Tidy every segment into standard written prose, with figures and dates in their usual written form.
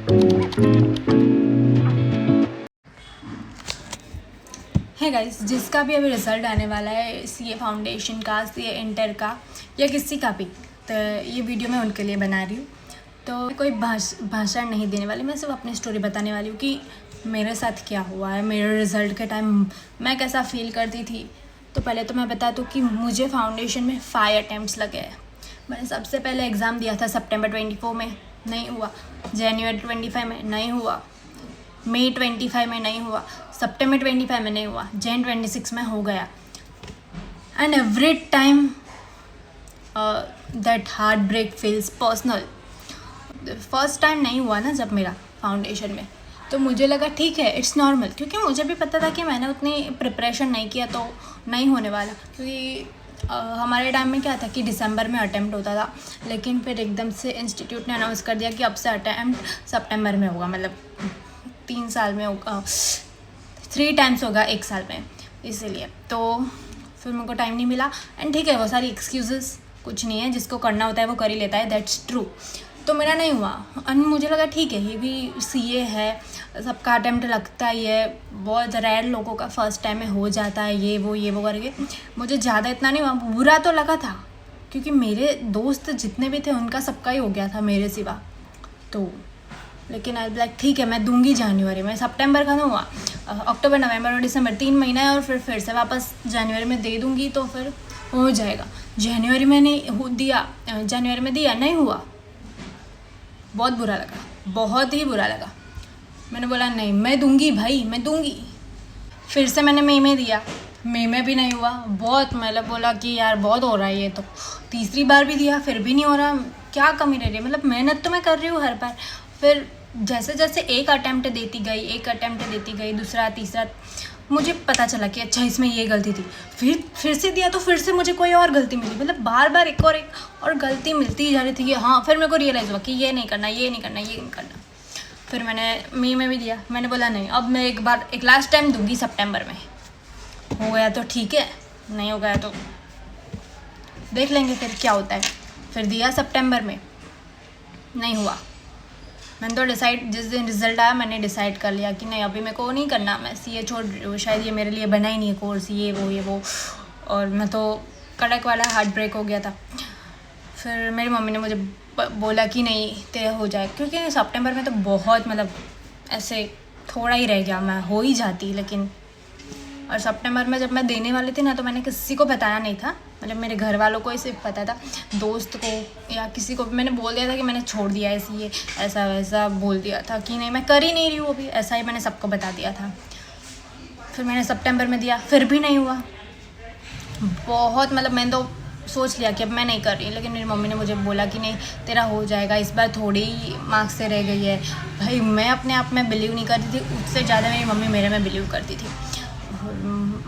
है गाइस, जिसका भी अभी रिज़ल्ट आने वाला है सीए फाउंडेशन का, सीए इंटर का या किसी का भी, तो ये वीडियो मैं उनके लिए बना रही हूँ। तो कोई भाषण नहीं देने वाली, मैं सिर्फ अपनी स्टोरी बताने वाली हूँ कि मेरे साथ क्या हुआ है, मेरे रिज़ल्ट के टाइम मैं कैसा फील करती थी। तो पहले तो मैं बता दूँ कि मुझे फाउंडेशन में 5 अटैम्प्ट्स लगे हैं। मैंने सबसे पहले एग्ज़ाम दिया था सितंबर 24 में, नहीं हुआ। जनवरी 25 में नहीं हुआ। मई 25 में नहीं हुआ। सितंबर 25 में नहीं हुआ। जन 26 में हो गया। And every time that heartbreak feels personal. First time नहीं हुआ ना जब मेरा फाउंडेशन में, तो मुझे लगा ठीक है, इट्स नॉर्मल, क्योंकि मुझे भी पता था कि मैंने उतनी प्रिपरेशन नहीं किया तो नहीं होने वाला। क्योंकि हमारे टाइम में क्या था कि दिसंबर में अटैम्प्ट होता था, लेकिन फिर एकदम से इंस्टीट्यूट ने अनाउंस कर दिया कि अब से अटैम्प्ट सितंबर में होगा, मतलब 3 साल में होगा, 3 टाइम्स होगा 1 साल में, इसीलिए। तो फिर मेरे को टाइम नहीं मिला। एंड ठीक है, वो सारी एक्सक्यूज़ेस कुछ नहीं है, जिसको करना होता है वो कर ही लेता है, दैट्स ट्रू। तो मेरा नहीं हुआ। एंड मुझे लगा ठीक है, ये भी सीए है, सबका अटैम्प्ट लगता ही है, बहुत रेयर लोगों का फर्स्ट टाइम में हो जाता है, ये वो करके। मुझे ज़्यादा इतना नहीं हुआ, बुरा तो लगा था क्योंकि मेरे दोस्त जितने भी थे उनका सबका ही हो गया था मेरे सिवा। तो लेकिन आई लाइक ठीक है, मैं दूंगी जनवरी में। सितंबर का ना हुआ, अक्टूबर, नवंबर और दिसंबर 3 महीना है, और फिर से वापस जनवरी में दे दूंगी तो फिर हो जाएगा। जनवरी में दिया, नहीं हुआ। बहुत बुरा लगा, बहुत ही बुरा लगा। मैंने बोला नहीं, मैं दूंगी भाई, मैं दूंगी। फिर से मैंने मई में दिया, मई में भी नहीं हुआ। बहुत मतलब बोला कि यार बहुत हो रहा है ये तो। तीसरी बार भी दिया, फिर भी नहीं हो रहा। क्या कमी रह रही है, मतलब मेहनत तो मैं कर रही हूँ हर बार। फिर जैसे जैसे एक अटैम्प्ट देती गई, दूसरा, तीसरा, मुझे पता चला कि अच्छा इसमें ये गलती थी। फिर से दिया तो फिर से मुझे कोई और गलती मिली, मतलब बार बार एक और गलती मिलती ही जा रही थी कि हाँ। फिर मेरे को रियलाइज़ हुआ कि ये नहीं करना। फिर मैंने मई में भी दिया। मैंने बोला नहीं, अब मैं एक लास्ट टाइम दूंगी सितंबर में। हो गया तो ठीक है, नहीं हो गया तो देख लेंगे फिर क्या होता है। फिर दिया सितंबर में, नहीं हुआ। मैंने तो जिस दिन रिज़ल्ट आया मैंने डिसाइड कर लिया कि नहीं, अभी मेरे को नहीं करना, मैं सीए छोड़ रही हूँ, शायद ये मेरे लिए बना ही नहीं है कोर्स, ये वो। और मैं तो कड़क वाला हार्ट ब्रेक हो गया था। फिर मेरी मम्मी ने मुझे बोला कि नहीं तेरा हो जाए, क्योंकि सितंबर में तो बहुत मतलब ऐसे थोड़ा ही रह गया, मैं हो ही जाती। लेकिन और सितंबर में जब मैं देने वाली थी ना, तो मैंने किसी को बताया नहीं था, मतलब मेरे घर वालों को ही सिर्फ पता था। दोस्त को या किसी को भी मैंने बोल दिया था कि मैंने छोड़ दिया है इसलिए, ऐसा वैसा बोल दिया था कि नहीं मैं कर ही नहीं रही हूँ अभी, ऐसा ही मैंने सबको बता दिया था। फिर मैंने सितंबर में दिया, फिर भी नहीं हुआ। बहुत मतलब मैंने तो सोच लिया कि अब मैं नहीं कर रही, लेकिन मेरी मम्मी ने मुझे बोला कि नहीं तेरा हो जाएगा, इस बार थोड़ी ही मार्क्स से रह गई है। भाई मैं अपने आप में बिलीव नहीं करती थी, उससे ज़्यादा मेरी मम्मी मेरे में बिलीव करती थी।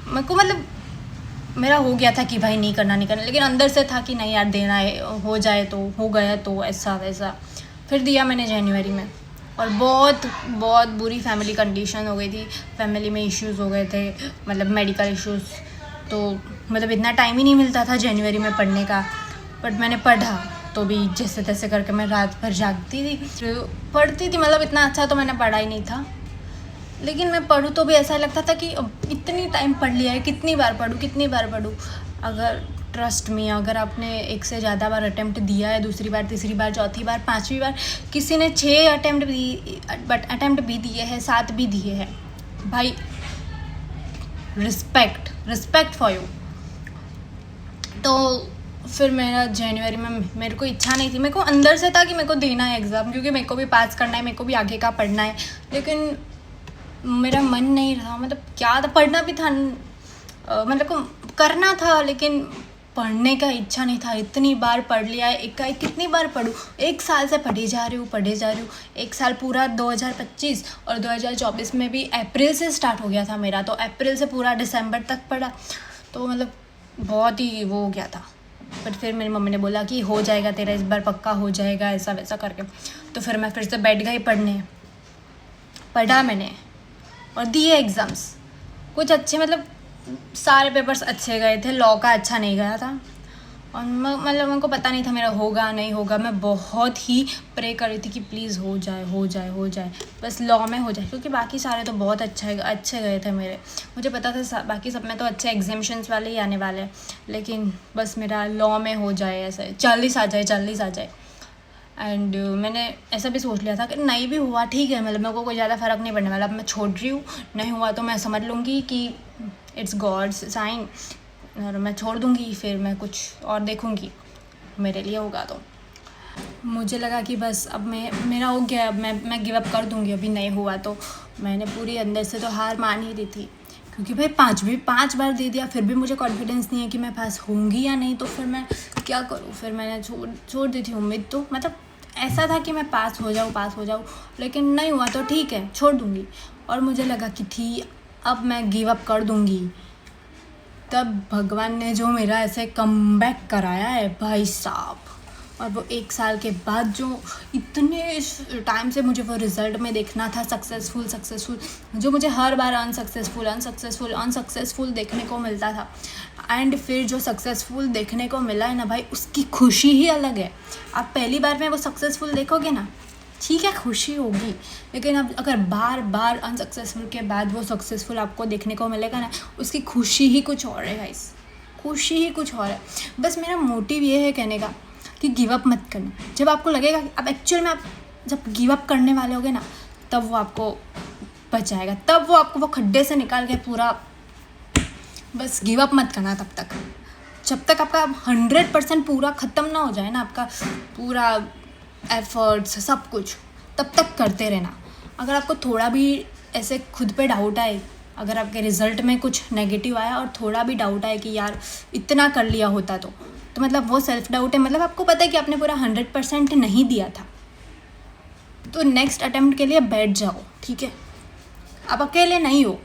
मेरे को मतलब मेरा हो गया था कि भाई नहीं करना, लेकिन अंदर से था कि नहीं यार देना है, हो जाए तो हो गया, तो ऐसा वैसा। फिर दिया मैंने जनवरी में, और बहुत बहुत बुरी फैमिली कंडीशन हो गई थी, फैमिली में इश्यूज़ हो गए थे, मतलब मेडिकल इश्यूज़। तो मतलब इतना टाइम ही नहीं मिलता था जनवरी में पढ़ने का। बट मैंने पढ़ा तो भी जैसे तैसे करके मैं रात भर जागती थी, पढ़ती थी। मतलब इतना अच्छा तो मैंने पढ़ा ही नहीं था, लेकिन मैं पढ़ूँ तो भी ऐसा लगता था कि इतनी टाइम पढ़ लिया है, कितनी बार पढ़ूँ। अगर ट्रस्ट में, अगर आपने एक से ज़्यादा बार अटैम्प्ट दिया है, दूसरी बार, तीसरी बार, चौथी बार, 5वीं बार, किसी ने 6 अटैम्प्ट भी दिए हैं, 7 भी दिए हैं, भाई रिस्पेक्ट फॉर यू। तो फिर मेरा जनवरी में, मेरे को इच्छा नहीं थी, मेरे को अंदर से था कि मेरे को देना है एग्ज़ाम, क्योंकि मेरे को भी पास करना है, मेरे को भी आगे का पढ़ना है। लेकिन मेरा मन नहीं रहा, मतलब क्या था, पढ़ना भी था, मतलब को करना था, लेकिन पढ़ने का इच्छा नहीं था। इतनी बार पढ़ लिया है, एक कितनी बार पढ़ूँ, 1 साल से पढ़े जा रही हूँ। 1 साल पूरा 2025, और 2024 में भी अप्रैल से स्टार्ट हो गया था मेरा, तो अप्रैल से पूरा दिसंबर तक पढ़ा। तो मतलब बहुत ही वो हो गया था। बट फिर मेरी मम्मी ने बोला कि हो जाएगा तेरा, इस बार पक्का हो जाएगा, ऐसा वैसा करके। तो फिर मैं फिर से बैठ गई पढ़ने, पढ़ा मैंने और दिए एग्ज़ाम्स। कुछ अच्छे, मतलब सारे पेपर्स अच्छे गए थे, लॉ का अच्छा नहीं गया था, और मतलब उनको पता नहीं था मेरा होगा नहीं होगा। मैं बहुत ही प्रे कर रही थी कि प्लीज़ हो जाए हो जाए हो जाए, बस लॉ में हो जाए, क्योंकि बाकी सारे तो बहुत अच्छे गए थे मेरे। मुझे पता था बाकी सब में तो अच्छे एग्जामिशंस वाले ही आने वाले हैं, लेकिन बस मेरा लॉ में हो जाए, ऐसे 40 आ जाए। एंड मैंने ऐसा भी सोच लिया था कि नहीं भी हुआ ठीक है, मतलब मेरे को कोई ज़्यादा फ़र्क नहीं पड़ने वाला। अब मैं छोड़ रही हूँ, नहीं हुआ तो मैं समझ लूँगी कि इट्स गॉड्स साइन, और मैं छोड़ दूँगी, फिर मैं कुछ और देखूँगी मेरे लिए होगा तो। मुझे लगा कि बस अब मेरा हो गया, अब मैं गिव अप कर दूँगी, अभी नहीं हुआ तो। मैंने पूरी अंदर से तो हार मान ही रही थी, क्योंकि भाई 5 बार दे दिया, फिर भी मुझे कॉन्फिडेंस नहीं है कि मैं पास होंगी या नहीं, तो फिर मैं क्या करूँ। फिर मैंने छोड़ दी थी उम्मीद। तो मतलब ऐसा था कि मैं पास हो जाऊँ, लेकिन नहीं हुआ तो ठीक है, छोड़ दूँगी। और मुझे लगा कि ठीक अब मैं गिव अप कर दूँगी, तब भगवान ने जो मेरा ऐसे कमबैक कराया है भाई साहब। और वो 1 साल के बाद जो इतने टाइम से मुझे वो रिज़ल्ट में देखना था सक्सेसफुल, जो मुझे हर बार अनसक्सेसफुल देखने को मिलता था, एंड फिर जो सक्सेसफुल देखने को मिला है ना भाई, उसकी खुशी ही अलग है। आप पहली बार में वो सक्सेसफुल देखोगे ना, ठीक है खुशी होगी, लेकिन अब अगर बार अनसक्सेसफुल के बाद वो सक्सेसफुल आपको देखने को मिलेगा ना, उसकी खुशी ही कुछ और है गाइस, खुशी ही कुछ और है। बस मेरा मोटिव ये है कहने का कि गिव अप मत करना। जब आपको लगेगा कि अब एक्चुअल में आप जब गिव अप करने वाले होगे ना, तब वो आपको बचाएगा, तब वो आपको वो खड्डे से निकाल के पूरा, बस गिव अप मत करना तब तक, जब तक आपका 100% पूरा ख़त्म ना हो जाए ना, आपका पूरा एफर्ट्स सब कुछ, तब तक करते रहना। अगर आपको थोड़ा भी ऐसे खुद पे डाउट आए, अगर आपके रिज़ल्ट में कुछ नेगेटिव आया और थोड़ा भी डाउट आए कि यार इतना कर लिया होता तो मतलब वो सेल्फ डाउट है, मतलब आपको पता है कि आपने पूरा 100% नहीं दिया था। तो नेक्स्ट अटेम्प्ट के लिए बैठ जाओ, ठीक है। आप अकेले नहीं हो,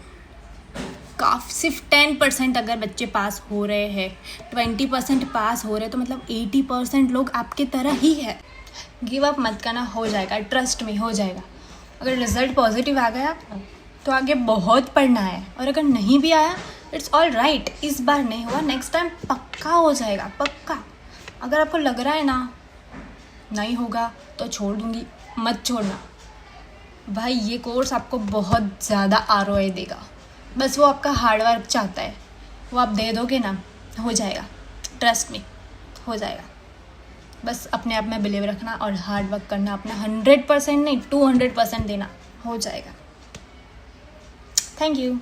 काफ़ी सिर्फ 10% अगर बच्चे पास हो रहे हैं, 20% पास हो रहे हैं, तो मतलब 80% लोग आपके तरह ही है। गिव अप मत करना, हो जाएगा, ट्रस्ट में हो जाएगा। अगर रिज़ल्ट पॉजिटिव आ गया तो आगे बहुत पढ़ना है, और अगर नहीं भी आया इट्स ऑल राइट। इस बार नहीं हुआ, नेक्स्ट टाइम पक्का हो जाएगा, पक्का। अगर आपको लग रहा है ना नहीं होगा तो छोड़ दूँगी, मत छोड़ना भाई। ये कोर्स आपको बहुत ज़्यादा ROI देगा, बस वो आपका हार्डवर्क चाहता है, वो आप दे दोगे ना, हो जाएगा, ट्रस्ट में हो जाएगा। बस अपने आप में बिलीव रखना और हार्ड वर्क करना, अपना 100% नहीं 200% देना, हो जाएगा। Thank you.